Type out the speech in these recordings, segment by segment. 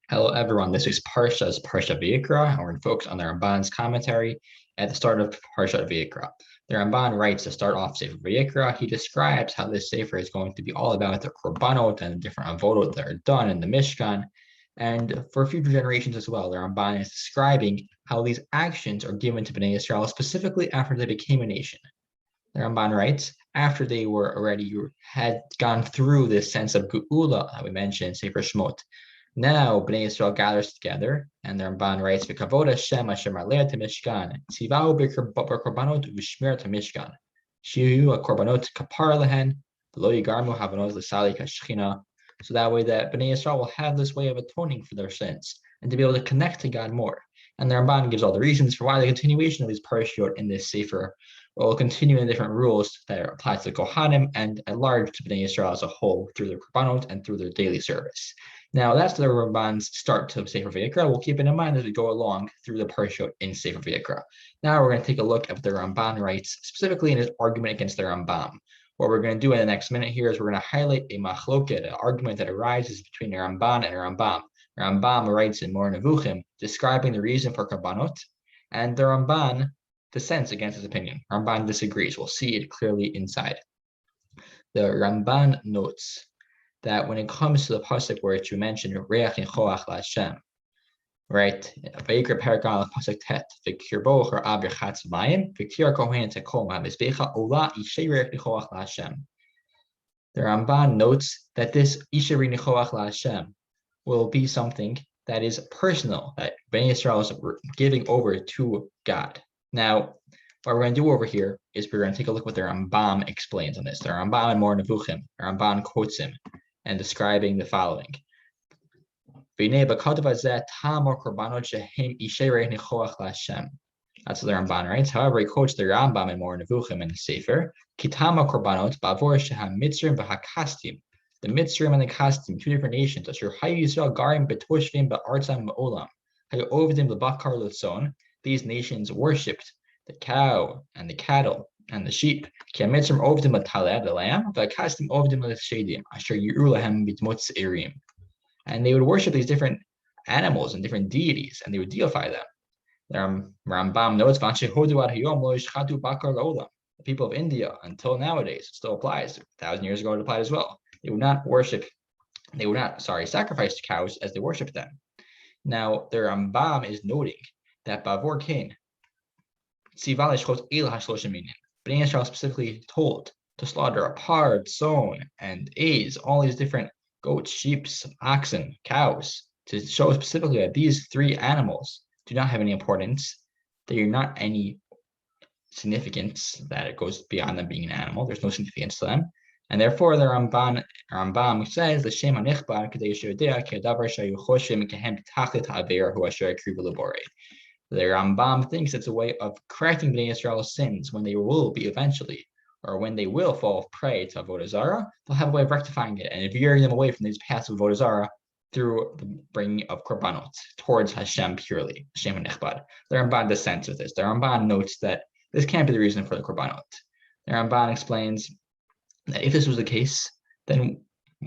Hello, everyone. This week's Parsha is Parsha Vayikra, and we're going to focus on the Ramban's commentary at the start of Parsha Vayikra. The Ramban writes to start off Sefer Vayikra. He describes how this Sefer is going to be all about the korbanot and the different avodot that are done in the Mishkan, and for future generations as well. The Ramban is describing how these actions are given to Bnei Israel specifically after they became a nation. The Ramban writes, after they were already had gone through this sense of Geula that we mentioned in Sefer Shmot. Now, Bnei Israel gathers together, and the Ramban writes, "V'kavod Hashem Asher maleh Mishkan, tzivau b'korbanot u'shmir Mishkan, shihu korbanot kapar lehen, v'lo yigarmu havanot l'sali kashchina." So that way, that Bnei Israel will have this way of atoning for their sins and to be able to connect to God more. And the Ramban gives all the reasons for why the continuation of these parashiyot in this sefer will continue in different rules that apply to the Kohanim and at large to Bnei Israel as a whole through their korbanot and through their daily service. Now, that's the Ramban's start to Sefer Vayikra. We'll keep it in mind as we go along through the parashot in Sefer Vayikra. Now, we're going to take a look at what the Ramban writes, specifically in his argument against the Rambam. What we're going to do in the next minute here is we're going to highlight a machloket, an argument that arises between the Ramban and the Rambam. The Rambam writes in Mor Nevuchim, describing the reason for korbanot, and the Ramban dissents against his opinion. Ramban disagrees. We'll see it clearly inside. The Ramban notes that when it comes to the pasuk where you mentioned Reach Nichoach LaHashem, right? Vayikra Paragal pasuk Tet V'kirbo Harav Yerchatz Mayim V'kir Kohen Tekom HaMizbecha Ola Ishay Reach Nichoach LaHashem. The Ramban notes that this Ishay Reach Nichoach LaHashem will be something that is personal, that Bnei Israel is giving over to God. Now, what we're going to do over here is we're going to take a look at what the Rambam explains on this. The Rambam and Mor Nevuchim, the Rambam quotes him and describing the following. That's what the Ramban writes. However, he quotes the Rambam and Mor Nevuchim in the Sefer. Kitama korbanot bavor sheham mitzrim v'hakastim. The Mitzrim and the Kastim, two different nations. Asher hayu Yisrael garim betoshvim ba'artzam ma'olam. Hayu ovdim lebakar lutzon. These nations worshipped the cow and the cattle and the sheep. Ki mitzrim ovdim l'taleh, the lamb, v'hakastim ovdim l'shedim. Asher yiru lahem bitmotz erim. And they would worship these different animals and different deities, and they would deify them. The Rambam notes, the people of India, until nowadays, it still applies. 1,000 years ago, it applied as well. They would not sacrifice cows as they worship them. Now, the Rambam is noting that Bavor Kain, Bnei Israel specifically told to slaughter a pard, son, and aiz, all these different goats, sheep, oxen, cows, to show specifically that these three animals do not have any importance. They are not any significance, that it goes beyond them being an animal. There's no significance to them. And therefore, the Rambam says, the Shem HaNichbar, Kedei Yeshudea, Kedavar Shayu Choshim, Kehem Tachlit HaAver, Hu Asher Akrivu Labore. The Rambam thinks it's a way of correcting Bnei Israel's sins when they will be eventually, or when they will fall prey to Avodah Zarah, they'll have a way of rectifying it and veering them away from these paths of Avodah Zarah through the bringing of korbanot towards Hashem purely, Hashem HaNichbar. The Ramban dissents with this. The Ramban notes that this can't be the reason for the korbanot. The Ramban explains that if this was the case, then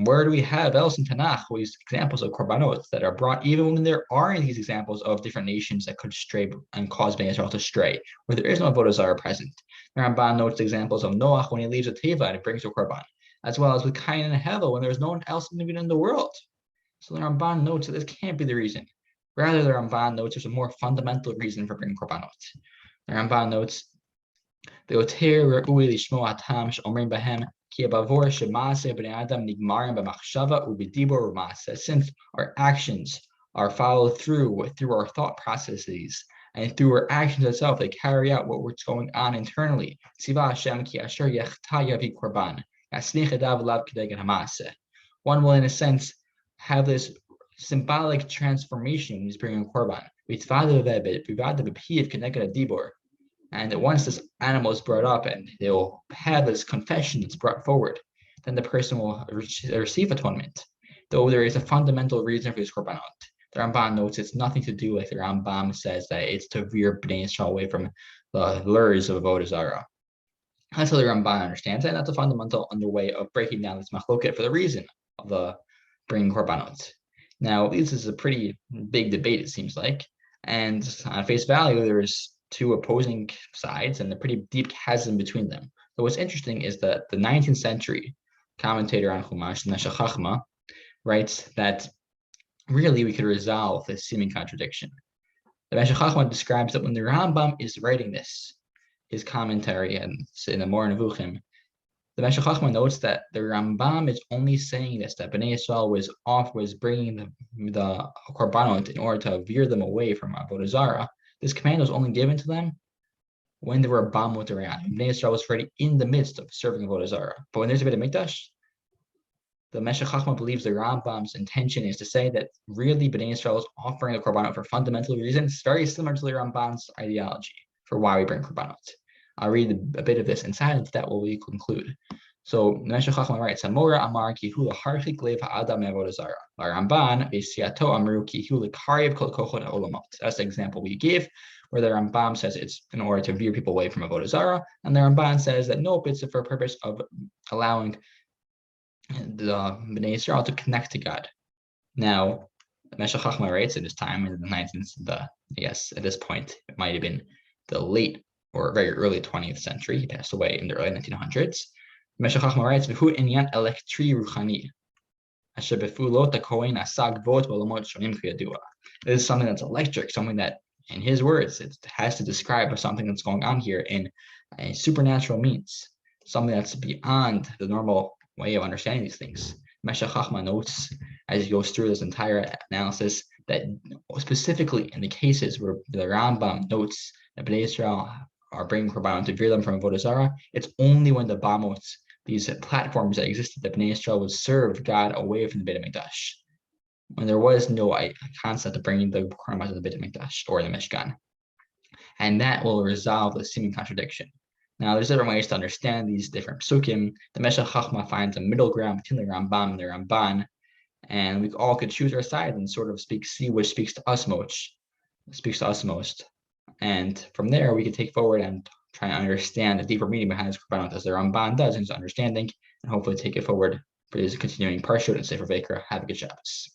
where do we have else in Tanakh these examples of korbanot that are brought, even when there aren't these examples of different nations that could stray and cause Bnei Israel to stray, where there is no Avodah Zarah present? The Ramban notes examples of Noach when he leaves a teva and it brings a korban, as well as with Cain and Hevel when there's no one else even in the world. So the Ramban notes that this can't be the reason. Rather, the Ramban notes there's a more fundamental reason for bringing korbanot. The Ramban notes, since our actions are followed through our thought processes and through our actions itself, they carry out what's going on internally. One will, in a sense, have this symbolic transformation when he's bringing korban. And once this animal is brought up and they'll have this confession that's brought forward, then the person will receive atonement. Though there is a fundamental reason for this korbanot. The Ramban notes it's nothing to do with the Rambam says that it's to veer Bnei Israel away from the lures of Avodah Zarah. That's how the Ramban understands it, and that's a fundamental underway of breaking down this machloket for the reason of the bringing korbanot. Now, this is a pretty big debate, it seems like. And on face value, there's two opposing sides and a pretty deep chasm between them. But what's interesting is that the 19th century commentator on Chumash, Meshech Chochmah, writes that really we could resolve this seeming contradiction. The Meshech Chochmah describes that when the Rambam is writing this, his commentary and in the Moreh Nevuchim, the Meshech Chochmah notes that the Rambam is only saying this, that Bnei Yisrael was bringing the korbanot in order to veer them away from Avodah Zarah. This command was only given to them when there were bamot around. Bnei Yisrael was already in the midst of serving Avodah Zarah. But when there's a bit of mikdash, the Meshech Chochmah believes the Rambam's intention is to say that really Bnei Yisrael is offering the korbanot for fundamental reasons very similar to the Rambam's ideology for why we bring korbanot. I'll read a bit of this inside, and that will we conclude. So Meshech Chochmah writes, "Amora amar ki hu harchik lev ha'adam avodah zarah. Ramban v'siato amru ki hu l'karev kol kochot ha'olamot." That's the example we give, where the Rambam says it's in order to veer people away from avodah zarah, and the Ramban says that nope, it's for a purpose of allowing the Bnei Yisrael to connect to God. Now, Meshech Chochmah writes at this time in the 19th, I guess at this point it might have been the late or very early 20th century. He passed away in the early 1900s. Meshech Chochmah writes, "V'hu inyan elektri ruchani, asher befulot hakohen asag vot v'olamot shonim k'yadua." This is something that's electric, something that, in his words, it has to describe something that's going on here in a supernatural means, something that's beyond the normal way of understanding these things. Meshech Chochmah notes, as he goes through this entire analysis, that specifically in the cases where the Rambam notes that Bnei Yisrael are bringing korbanot to veer them from Avodah Zarah, it's only when the bamot, these platforms that existed, that Bnei Yisrael would serve God away from the Beit HaMikdash, when there was no concept of bringing the korbanot to the Beit HaMikdash or the Mishkan. And that will resolve the seeming contradiction. Now, there's different ways to understand these different psukim. The Meshech Chochmah finds a middle ground between the Rambam and the Ramban, and we all could choose our side and sort of see which speaks to us most. And from there, we can take forward and try to understand the deeper meaning behind this korbanot as the Ramban does in his understanding, and hopefully take it forward for his continuing parshut and Sefer Vayikra. Have a good Shabbos.